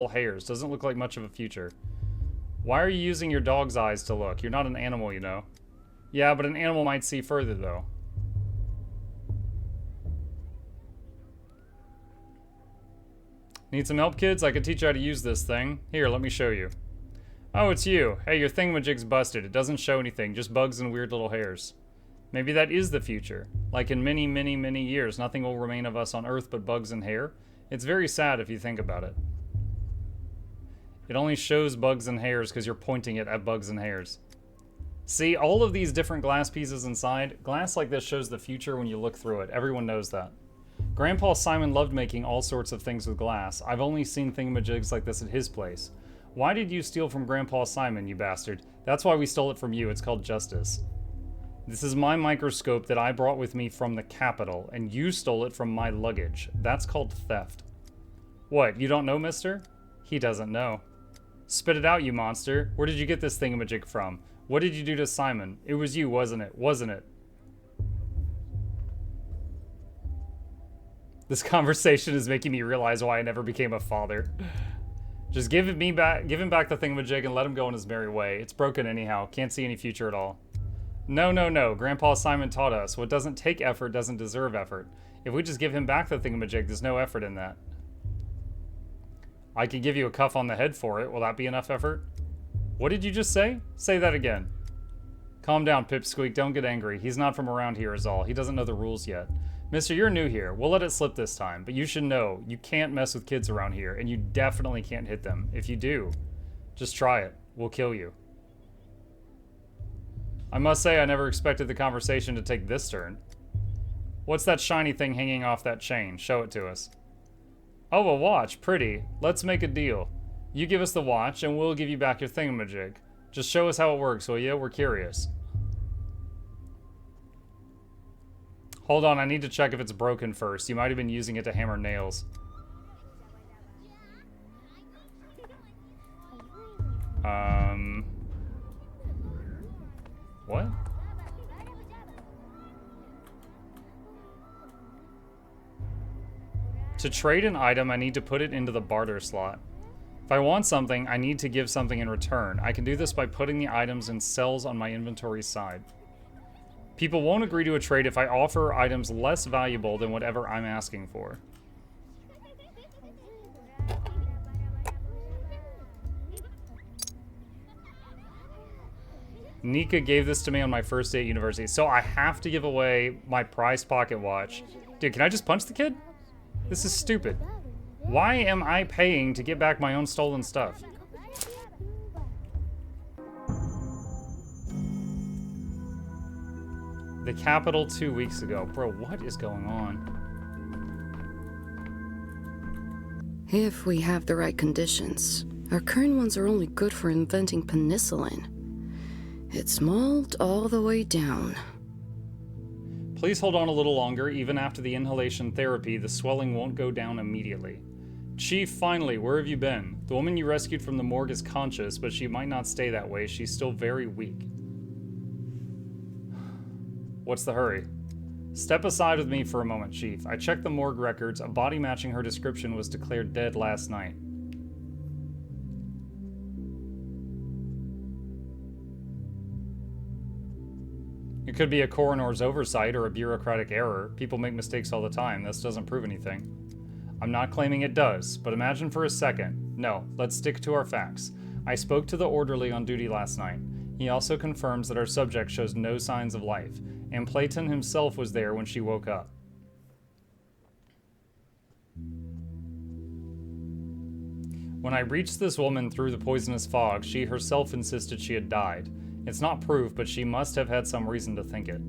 hairs. Doesn't look like much of a future. Why are you using your dog's eyes to look? You're not an animal, you know. Yeah, but an animal might see further, though. Need some help, kids? I could teach you how to use this thing. Here, let me show you. Oh, it's you. Hey, your thingamajig's busted. It doesn't show anything, just bugs and weird little hairs. Maybe that is the future. Like in many, many, many years, nothing will remain of us on Earth but bugs and hair. It's very sad if you think about it. It only shows bugs and hairs because you're pointing it at bugs and hairs. See, all of these different glass pieces inside, glass like this shows the future when you look through it. Everyone knows that. Grandpa Simon loved making all sorts of things with glass. I've only seen thingamajigs like this at his place. Why did you steal from Grandpa Simon, you bastard? That's why we stole it from you. It's called justice. This is my microscope that I brought with me from the capital, and you stole it from my luggage. That's called theft. What, you don't know, mister? He doesn't know. Spit it out, you monster. Where did you get this thingamajig from? What did you do to Simon? It was you, wasn't it? Wasn't it? This conversation is making me realize why I never became a father. Just give him back the thingamajig and let him go on his merry way. It's broken anyhow. Can't see any future at all. No, no, no. Grandpa Simon taught us. What doesn't take effort doesn't deserve effort. If we just give him back the thingamajig, there's no effort in that. I could give you a cuff on the head for it. Will that be enough effort? What did you just say? Say that again. Calm down, Pipsqueak. Don't get angry. He's not from around here is all. He doesn't know the rules yet. Mister, you're new here. We'll let it slip this time. But you should know, you can't mess with kids around here. And you definitely can't hit them. If you do, just try it. We'll kill you. I must say I never expected the conversation to take this turn. What's that shiny thing hanging off that chain? Show it to us. Oh, a watch. Pretty. Let's make a deal. You give us the watch, and we'll give you back your thingamajig. Just show us how it works, will you? We're curious. Hold on, I need to check if it's broken first. You might have been using it to hammer nails. What? To trade an item, I need to put it into the barter slot. If I want something, I need to give something in return. I can do this by putting the items in cells on my inventory side. People won't agree to a trade if I offer items less valuable than whatever I'm asking for. Nika gave this to me on my first day at university, so I have to give away my prized pocket watch. Dude, can I just punch the kid? This is stupid. Why am I paying to get back my own stolen stuff? The capital 2 weeks ago. Bro, what is going on? If we have the right conditions. Our current ones are only good for inventing penicillin. It's mold all the way down. Please hold on a little longer. Even after the inhalation therapy, the swelling won't go down immediately. Chief, finally, where have you been? The woman you rescued from the morgue is conscious, but she might not stay that way. She's still very weak. What's the hurry? Step aside with me for a moment, Chief. I checked the morgue records. A body matching her description was declared dead last night. It could be a coroner's oversight or a bureaucratic error. People make mistakes all the time. This doesn't prove anything. I'm not claiming it does, but imagine for a second. No, let's stick to our facts. I spoke to the orderly on duty last night. He also confirms that our subject shows no signs of life, and Playton himself was there when she woke up. When I reached this woman through the poisonous fog, she herself insisted she had died. It's not proof, but she must have had some reason to think it.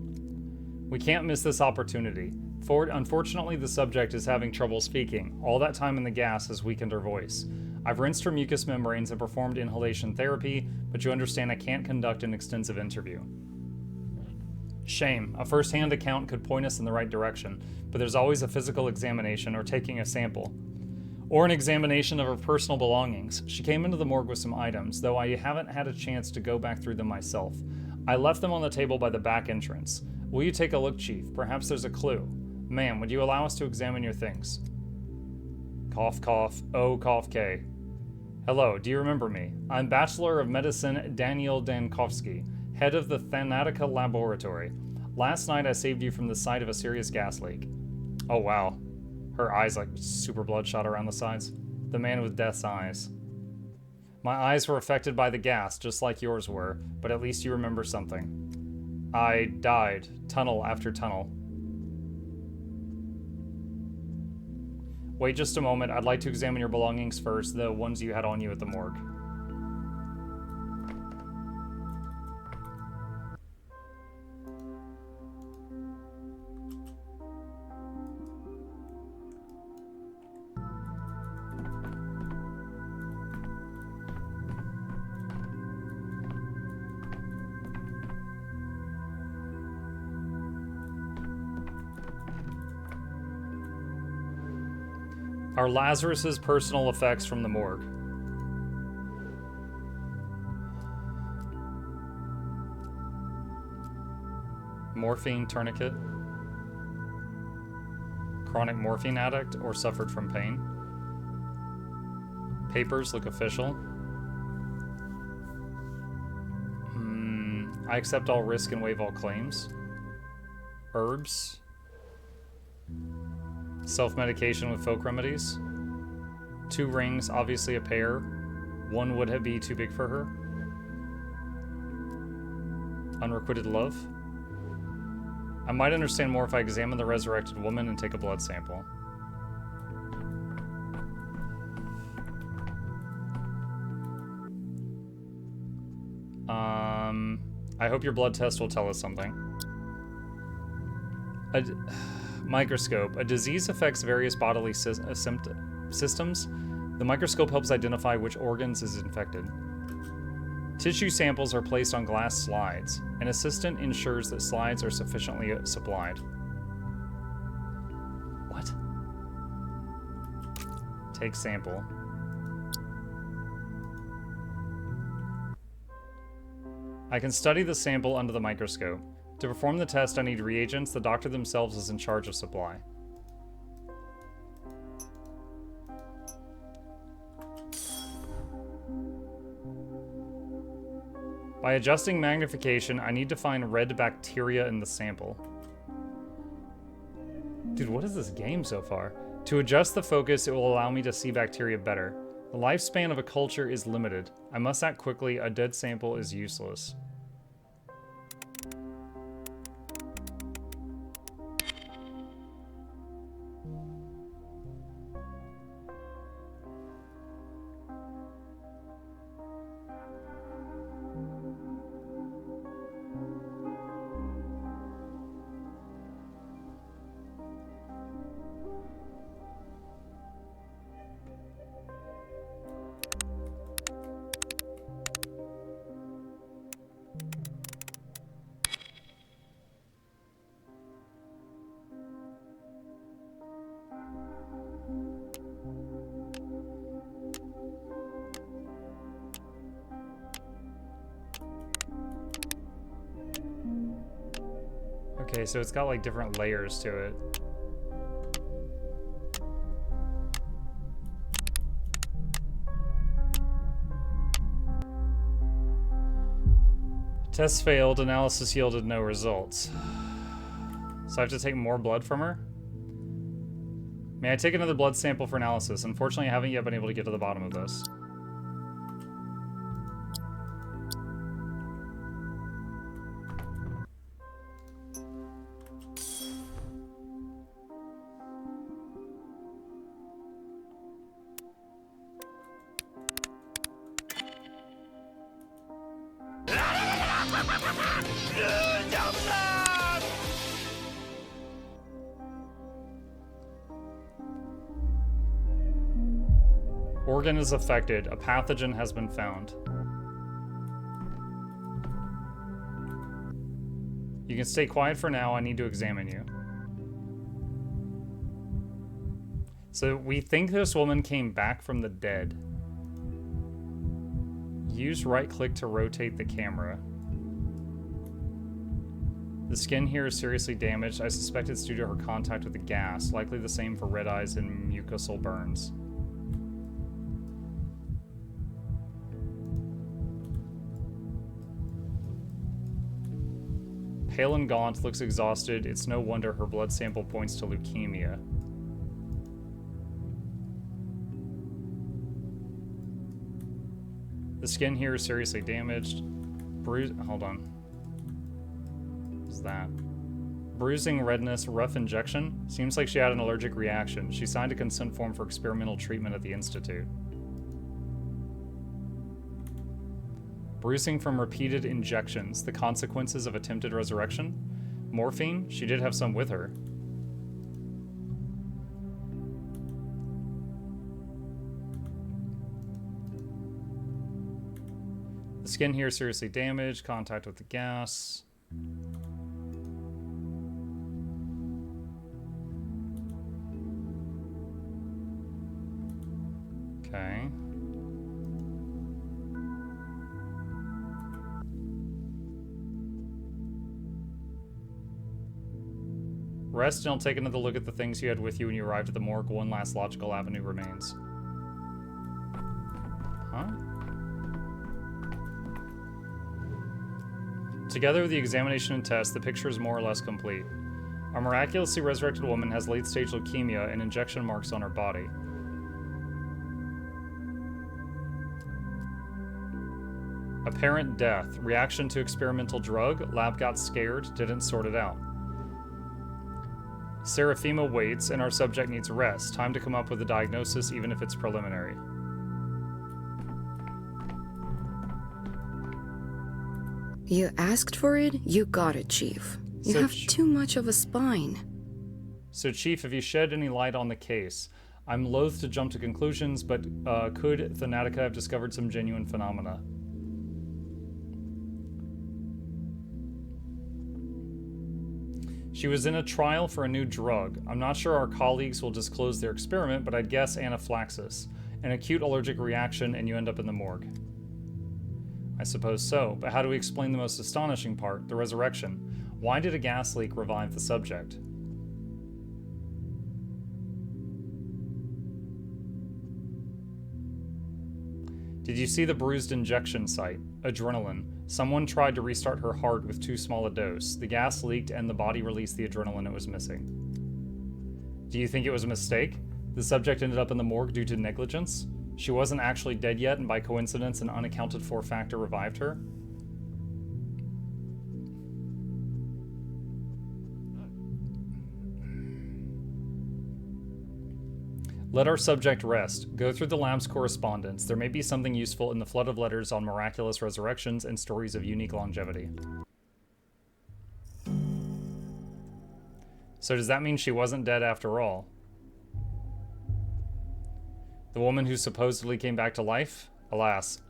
We can't miss this opportunity. Unfortunately, the subject is having trouble speaking. All that time in the gas has weakened her voice. I've rinsed her mucous membranes and performed inhalation therapy, but you understand I can't conduct an extensive interview. Shame. A first-hand account could point us in the right direction, but there's always a physical examination or taking a sample. Or an examination of her personal belongings. She came into the morgue with some items, though I haven't had a chance to go back through them myself. I left them on the table by the back entrance. Will you take a look, Chief? Perhaps there's a clue. Ma'am, would you allow us to examine your things? Cough, cough. O, cough, K. Hello, do you remember me? I'm Bachelor of Medicine Daniel Dankovsky, head of the Thanatica Laboratory. Last night I saved you from the site of a serious gas leak. Oh wow. Her eyes like super bloodshot around the sides. The man with death's eyes. My eyes were affected by the gas, just like yours were, but at least you remember something. I died, tunnel after tunnel. Wait just a moment, I'd like to examine your belongings first, the ones you had on you at the morgue. Are Lazarus's personal effects from the morgue. Morphine tourniquet. Chronic morphine addict or suffered from pain. Papers look official. I accept all risk and waive all claims. Herbs. Self-medication with folk remedies. 2 rings, obviously a pair. 1 would be too big for her. Unrequited love. I might understand more if I examine the resurrected woman and take a blood sample. I hope your blood test will tell us something. Microscope. A disease affects various bodily systems. The microscope helps identify which organs is infected. Tissue samples are placed on glass slides. An assistant ensures that slides are sufficiently supplied. What? Take sample. I can study the sample under the microscope. To perform the test, I need reagents. The doctor themselves is in charge of supply. By adjusting magnification, I need to find red bacteria in the sample. Dude, what is this game so far? To adjust the focus, it will allow me to see bacteria better. The lifespan of a culture is limited. I must act quickly. A dead sample is useless. Okay, so it's got like different layers to it. Test failed, analysis yielded no results. So I have to take more blood from her? May I take another blood sample for analysis? Unfortunately, I haven't yet been able to get to the bottom of this. Organ is affected. A pathogen has been found. You can stay quiet for now. I need to examine you. So we think this woman came back from the dead. Use right click to rotate the camera. The skin here is seriously damaged. I suspect it's due to her contact with the gas, likely the same for red eyes and mucosal burns. pale and gaunt, looks exhausted. It's no wonder her blood sample points to leukemia. The skin here is seriously damaged. Hold on. What's that? Bruising, redness, rough injection. Seems like she had an allergic reaction. She signed a consent form for experimental treatment at the Institute. Bruising from repeated injections. The consequences of attempted resurrection. Morphine. She did have some with her. The skin here is seriously damaged. Contact with the gas. Okay. Rest and I'll take another look at the things you had with you when you arrived at the morgue. One last logical avenue remains. Huh? Together with the examination and test, the picture is more or less complete. Our miraculously resurrected woman has late-stage leukemia and injection marks on her body. Apparent death. Reaction to experimental drug. Lab got scared, didn't sort it out. Seraphima waits, and our subject needs rest. Time to come up with a diagnosis, even if it's preliminary. You asked for it, you got it, Chief. You have too much of a spine. So, Chief, have you shed any light on the case? I'm loath to jump to conclusions, but could Thanatica have discovered some genuine phenomena? She was in a trial for a new drug. I'm not sure our colleagues will disclose their experiment, but I'd guess anaphylaxis. An acute allergic reaction, and you end up in the morgue. I suppose so, but how do we explain the most astonishing part, the resurrection? Why did a gas leak revive the subject? Did you see the bruised injection site? Adrenaline. Someone tried to restart her heart with too small a dose. The gas leaked and the body released the adrenaline it was missing. Do you think it was a mistake? The subject ended up in the morgue due to negligence? She wasn't actually dead yet, and by coincidence, an unaccounted for factor revived her? Let our subject rest. Go through the lab's correspondence. There may be something useful in the flood of letters on miraculous resurrections and stories of unique longevity. So does that mean she wasn't dead after all? The woman who supposedly came back to life? Alas.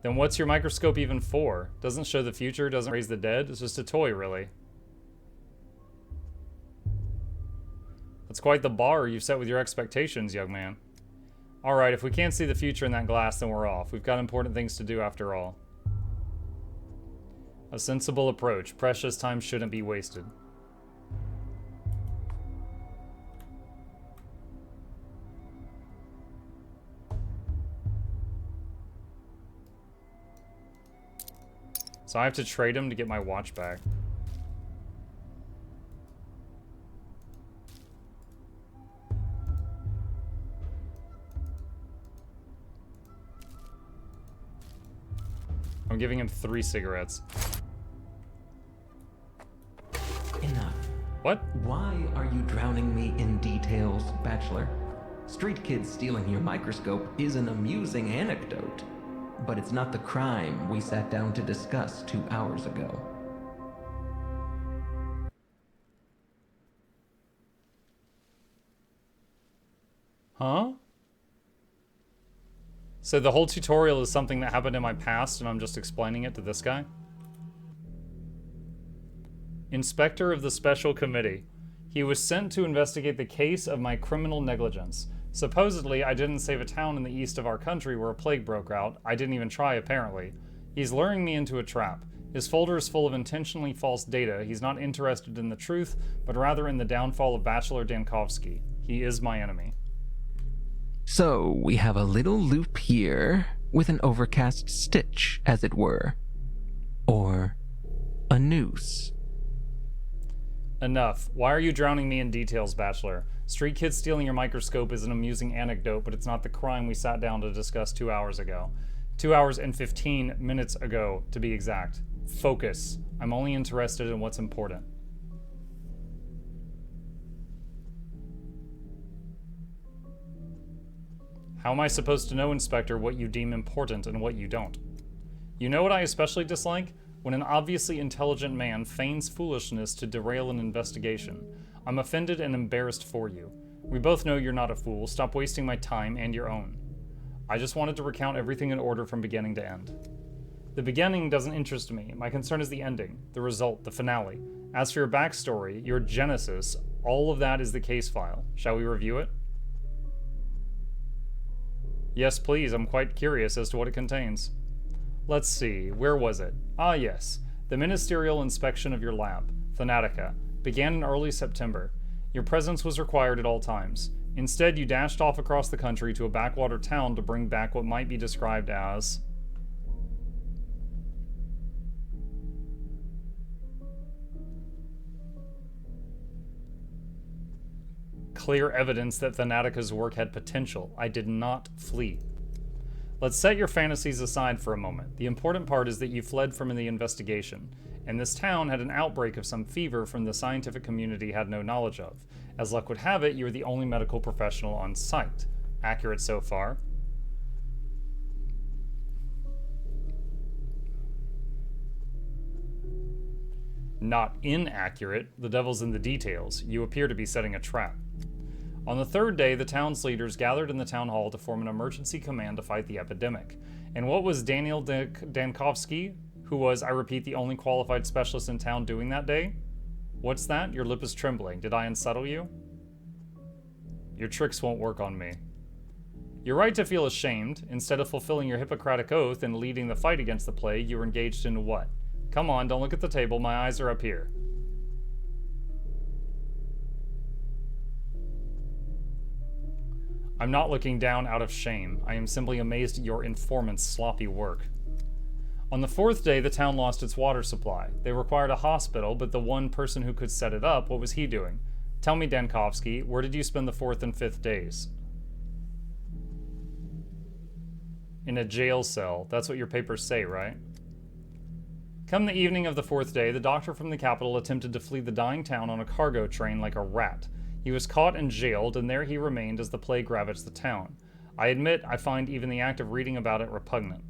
Then what's your microscope even for? Doesn't show the future, doesn't raise the dead. It's just a toy, really. That's quite the bar you've set with your expectations, young man. Alright, if we can't see the future in that glass, then we're off. We've got important things to do after all. A sensible approach. Precious time shouldn't be wasted. So I have to trade him to get my watch back. I'm giving him 3 cigarettes. Enough. What? Why are you drowning me in details, Bachelor? Street kids stealing your microscope is an amusing anecdote, but it's not the crime we sat down to discuss 2 hours ago. Huh? So the whole tutorial is something that happened in my past and I'm just explaining it to this guy? Inspector of the Special Committee. He was sent to investigate the case of my criminal negligence. Supposedly, I didn't save a town in the east of our country where a plague broke out. I didn't even try, apparently. He's luring me into a trap. His folder is full of intentionally false data. He's not interested in the truth, but rather in the downfall of Bachelor Dankovsky. He is my enemy. So, we have a little loop here, with an overcast stitch, as it were. Or a noose. Enough. Why are you drowning me in details, Bachelor? Street kids stealing your microscope is an amusing anecdote, but it's not the crime we sat down to discuss 2 hours ago. 2 hours and 15 minutes ago, to be exact. Focus. I'm only interested in what's important. How am I supposed to know, Inspector, what you deem important and what you don't? You know what I especially dislike? When an obviously intelligent man feigns foolishness to derail an investigation. I'm offended and embarrassed for you. We both know you're not a fool. Stop wasting my time and your own. I just wanted to recount everything in order from beginning to end. The beginning doesn't interest me. My concern is the ending, the result, the finale. As for your backstory, your genesis, all of that is the case file. Shall we review it? Yes, please. I'm quite curious as to what it contains. Let's see, where was it? Ah, yes. The ministerial inspection of your lab, Thanatica, began in early September. Your presence was required at all times. Instead, you dashed off across the country to a backwater town to bring back what might be described as... clear evidence that Thanatica's work had potential. I did not flee. Let's set your fantasies aside for a moment. The important part is that you fled from the investigation, and this town had an outbreak of some fever from the scientific community had no knowledge of. As luck would have it, you were the only medical professional on site. Accurate so far? Not inaccurate. The devil's in the details. You appear to be setting a trap. On the third day, the town's leaders gathered in the town hall to form an emergency command to fight the epidemic. And what was Daniel Dankovsky, who was, I repeat, the only qualified specialist in town doing that day? What's that? Your lip is trembling. Did I unsettle you? Your tricks won't work on me. You're right to feel ashamed. Instead of fulfilling your Hippocratic oath and leading the fight against the plague, you were engaged in what? Come on, don't look at the table. My eyes are up here. I'm not looking down out of shame. I am simply amazed at your informant's sloppy work. On the fourth day, the town lost its water supply. They required a hospital, but the one person who could set it up, what was he doing? Tell me, Dankovsky, where did you spend the fourth and fifth days? In a jail cell. That's what your papers say, right? Come the evening of the fourth day, the doctor from the capital attempted to flee the dying town on a cargo train like a rat. He was caught and jailed, and there he remained as the plague ravaged the town. I admit I find even the act of reading about it repugnant.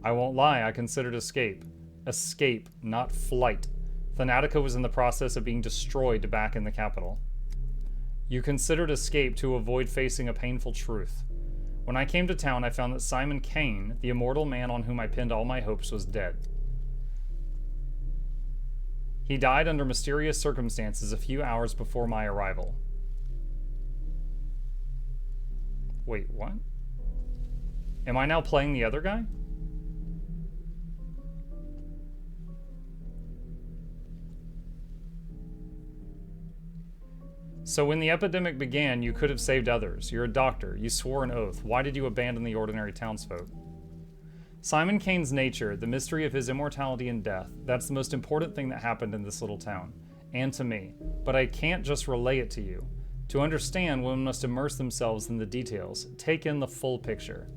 I won't lie, I considered escape. Escape, not flight. Thanatica was in the process of being destroyed back in the capital. You considered escape to avoid facing a painful truth. When I came to town, I found that Simon Kane, the immortal man on whom I pinned all my hopes, was dead. He died under mysterious circumstances a few hours before my arrival. Wait, what? Am I now playing the other guy? So when the epidemic began, you could have saved others. You're a doctor. You swore an oath. Why did you abandon the ordinary townsfolk? Simon Kane's nature, the mystery of his immortality and death, that's the most important thing that happened in this little town. And to me. But I can't just relay it to you. To understand, one must immerse themselves in the details. Take in the full picture.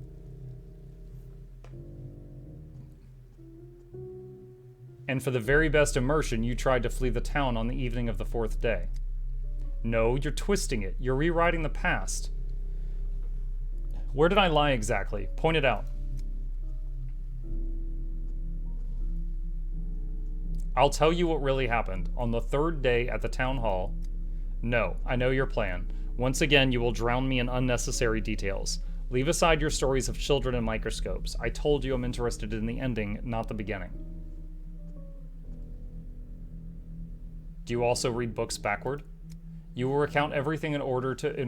And for the very best immersion, you tried to flee the town on the evening of the fourth day. No, you're twisting it. You're rewriting the past. Where did I lie exactly? Point it out. I'll tell you what really happened. On the third day at the town hall... No, I know your plan. Once again, you will drown me in unnecessary details. Leave aside your stories of children and microscopes. I told you I'm interested in the ending, not the beginning. Do you also read books backward? You will recount everything in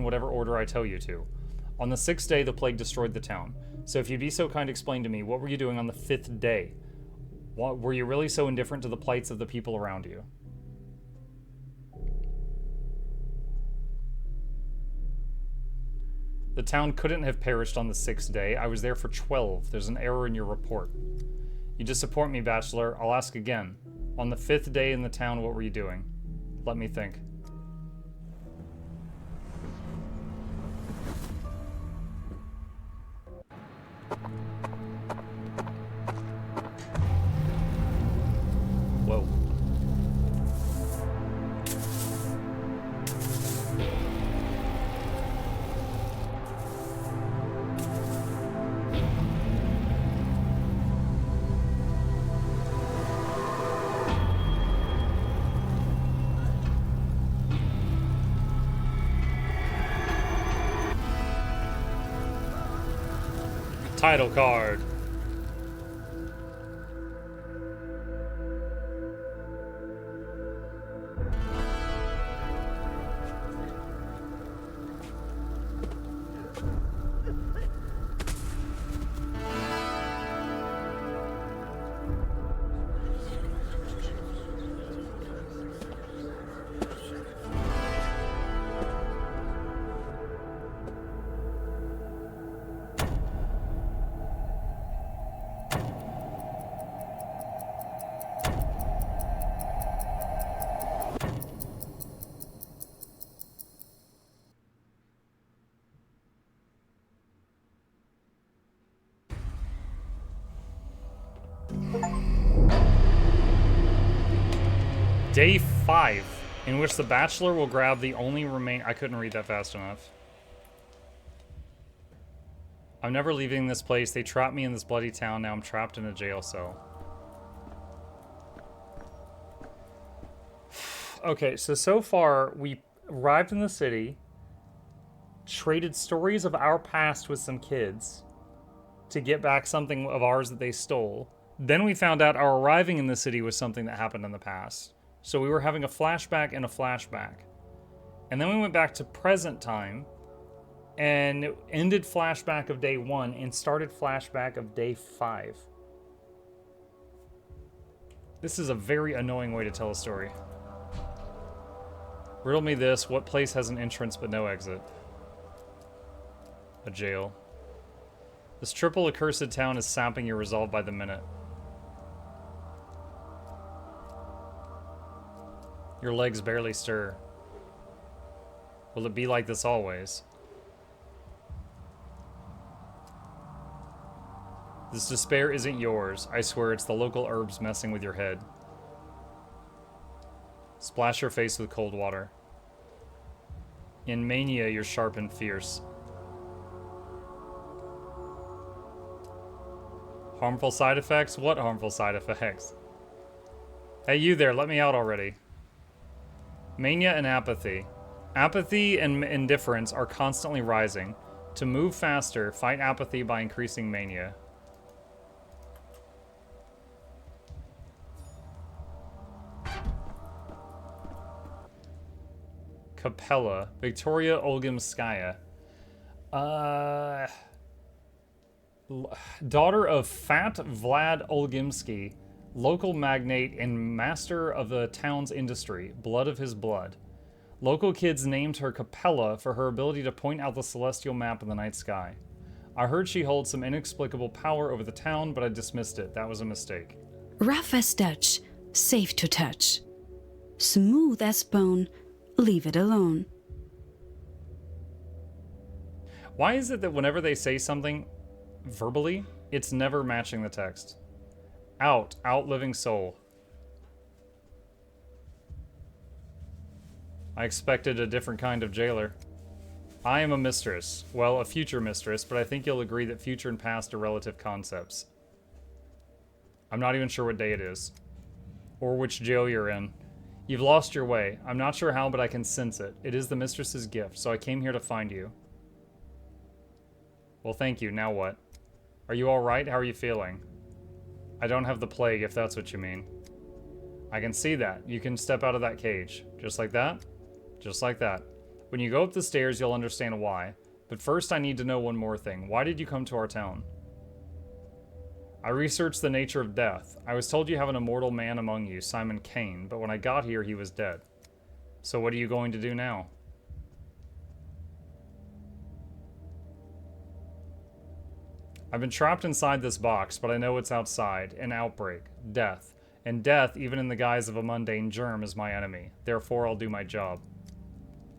whatever order I tell you to. On the sixth day, the plague destroyed the town. So if you'd be so kind to explain to me, what were you doing on the fifth day? Were you really so indifferent to the plights of the people around you? The town couldn't have perished on the sixth day. I was there for 12. There's an error in your report. You disappoint me, Bachelor. I'll ask again. On the fifth day in the town, what were you doing? Let me think. Whoa. Title card. Day 5, in which the Bachelor will grab the only I couldn't read that fast enough. I'm never leaving this place. They trapped me in this bloody town. Now I'm trapped in a jail cell. Okay, so far, we arrived in the city, traded stories of our past with some kids to get back something of ours that they stole. Then we found out our arriving in the city was something that happened in the past. So we were having a flashback and a flashback. And then we went back to present time and ended flashback of day 1 and started flashback of day 5. This is a very annoying way to tell a story. Riddle me this. What place has an entrance but no exit? A jail. This triple accursed town is sapping your resolve by the minute. Your legs barely stir. Will it be like this always? This despair isn't yours. I swear it's the local herbs messing with your head. Splash your face with cold water. In mania, you're sharp and fierce. Harmful side effects? What harmful side effects? Hey, you there, let me out already. Mania and apathy. Apathy and indifference are constantly rising. To move faster, fight apathy by increasing mania. Capella. Victoria Olgimskaya. Daughter of Fat Vlad Olgimsky, local magnate and master of the town's industry, blood of his blood. Local kids named her Capella for her ability to point out the celestial map in the night sky. I heard she holds some inexplicable power over the town, but I dismissed it. That was a mistake. Rough as Dutch, safe to touch. Smooth as bone, leave it alone. Why is it that whenever they say something verbally, it's never matching the text? Out living soul. I expected a different kind of jailer. I am a mistress. Well, a future mistress, but I think you'll agree that future and past are relative concepts. I'm not even sure what day it is. Or which jail you're in. You've lost your way. I'm not sure how, but I can sense it. It is the mistress's gift, so I came here to find you. Well, thank you. Now what? Are you alright? How are you feeling? I don't have the plague, if that's what you mean. I can see that. You can step out of that cage. Just like that? Just like that. When you go up the stairs, you'll understand why. But first, I need to know one more thing. Why did you come to our town? I researched the nature of death. I was told you have an immortal man among you, Simon Kane, but when I got here, he was dead. So what are you going to do now? I've been trapped inside this box, but I know what's outside. An outbreak. Death. And death, even in the guise of a mundane germ, is my enemy. Therefore, I'll do my job.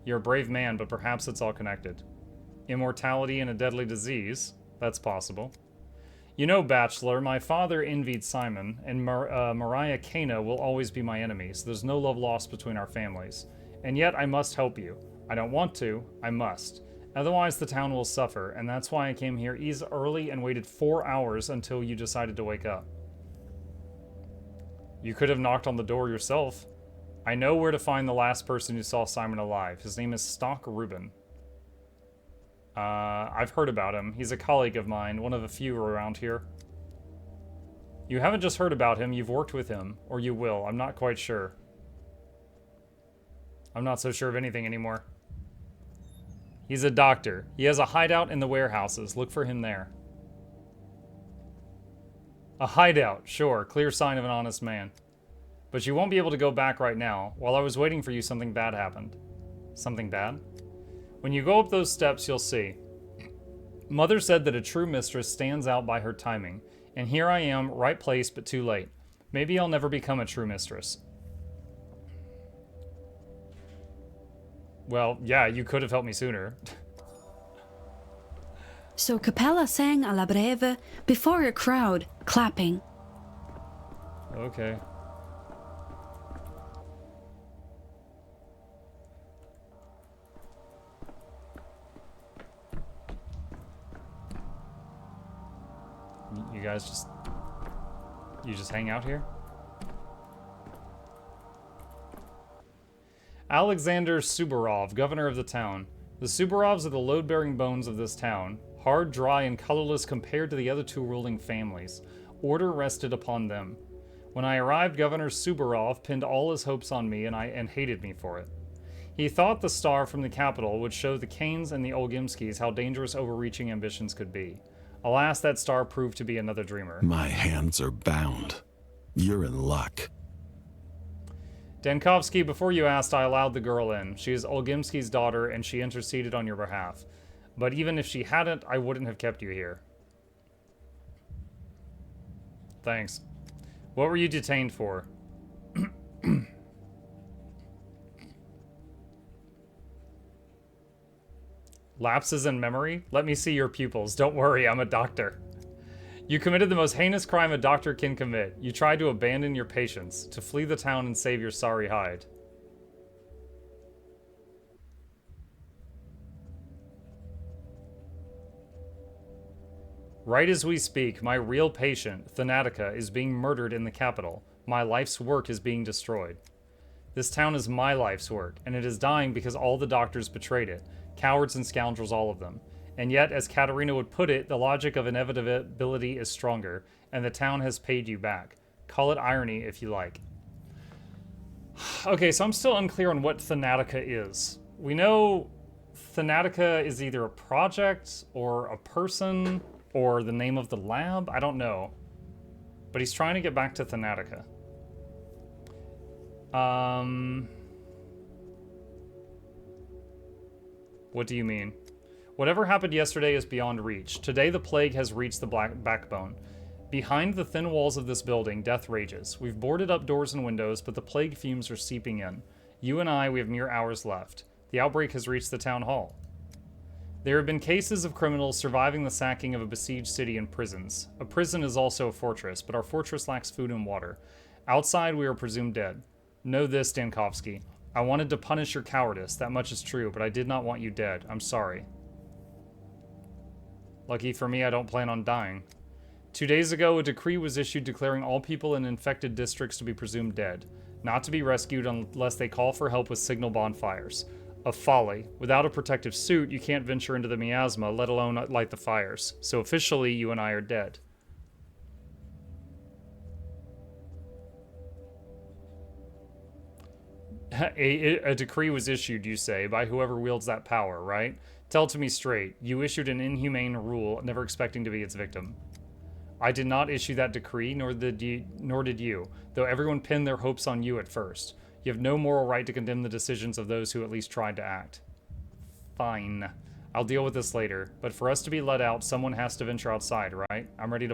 You're a brave man, but perhaps it's all connected. Immortality and a deadly disease? That's possible. You know, Bachelor, my father envied Simon, and Mariah Cana will always be my enemy, so there's no love lost between our families. And yet, I must help you. I don't want to, I must. Otherwise, the town will suffer, and that's why I came here early and waited 4 hours until you decided to wake up. You could have knocked on the door yourself. I know where to find the last person who saw Simon alive. His name is Stock Rubin. I've heard about him. He's a colleague of mine, one of a few around here. You haven't just heard about him, you've worked with him. Or you will, I'm not quite sure. I'm not so sure of anything anymore. He's a doctor. He has a hideout in the warehouses. Look for him there. A hideout, sure. Clear sign of an honest man. But you won't be able to go back right now. While I was waiting for you, something bad happened. Something bad? When you go up those steps, you'll see. Mother said that a true mistress stands out by her timing. And here I am, right place, but too late. Maybe I'll never become a true mistress. Well, yeah, you could have helped me sooner. So Capella sang alla breve before a crowd, clapping. Okay. You guys just hang out here? Alexander Suborov, governor of the town. The Suborovs are the load-bearing bones of this town, hard, dry, and colorless compared to the other two ruling families. Order rested upon them. When I arrived, Governor Suborov pinned all his hopes on me and hated me for it. He thought the star from the capital would show the Kanes and the Olgimskis how dangerous overreaching ambitions could be. Alas, that star proved to be another dreamer. My hands are bound. You're in luck. Dankovsky, before you asked, I allowed the girl in. She is Olgimsky's daughter, and she interceded on your behalf. But even if she hadn't, I wouldn't have kept you here. Thanks. What were you detained for? Lapses in memory? Let me see your pupils. Don't worry, I'm a doctor. You committed the most heinous crime a doctor can commit. You tried to abandon your patients, to flee the town and save your sorry hide. Right as we speak, my real patient, Thanatica, is being murdered in the capital. My life's work is being destroyed. This town is my life's work, and it is dying because all the doctors betrayed it. Cowards and scoundrels, all of them. And yet, as Katerina would put it, the logic of inevitability is stronger, and the town has paid you back. Call it irony if you like. Okay, so I'm still unclear on what Thanatica is. We know Thanatica is either a project, or a person, or the name of the lab? I don't know. But he's trying to get back to Thanatica. What do you mean? Whatever happened yesterday is beyond reach. Today the plague has reached the backbone. Behind the thin walls of this building, death rages. We've boarded up doors and windows, but the plague fumes are seeping in. You and I, we have mere hours left. The outbreak has reached the town hall. There have been cases of criminals surviving the sacking of a besieged city and prisons. A prison is also a fortress, but our fortress lacks food and water. Outside, we are presumed dead. Know this, Dankovsky. I wanted to punish your cowardice, that much is true, but I did not want you dead. I'm sorry. Lucky for me, I don't plan on dying. 2 days ago, a decree was issued declaring all people in infected districts to be presumed dead, not to be rescued unless they call for help with signal bonfires. A folly. Without a protective suit, you can't venture into the miasma, let alone light the fires. So officially, you and I are dead. A decree was issued, you say, by whoever wields that power, right? Tell it to me straight. You issued an inhumane rule, never expecting to be its victim. I did not issue that decree, nor did you, though everyone pinned their hopes on you at first. You have no moral right to condemn the decisions of those who at least tried to act. Fine. I'll deal with this later, but for us to be let out, someone has to venture outside, right? I'm ready to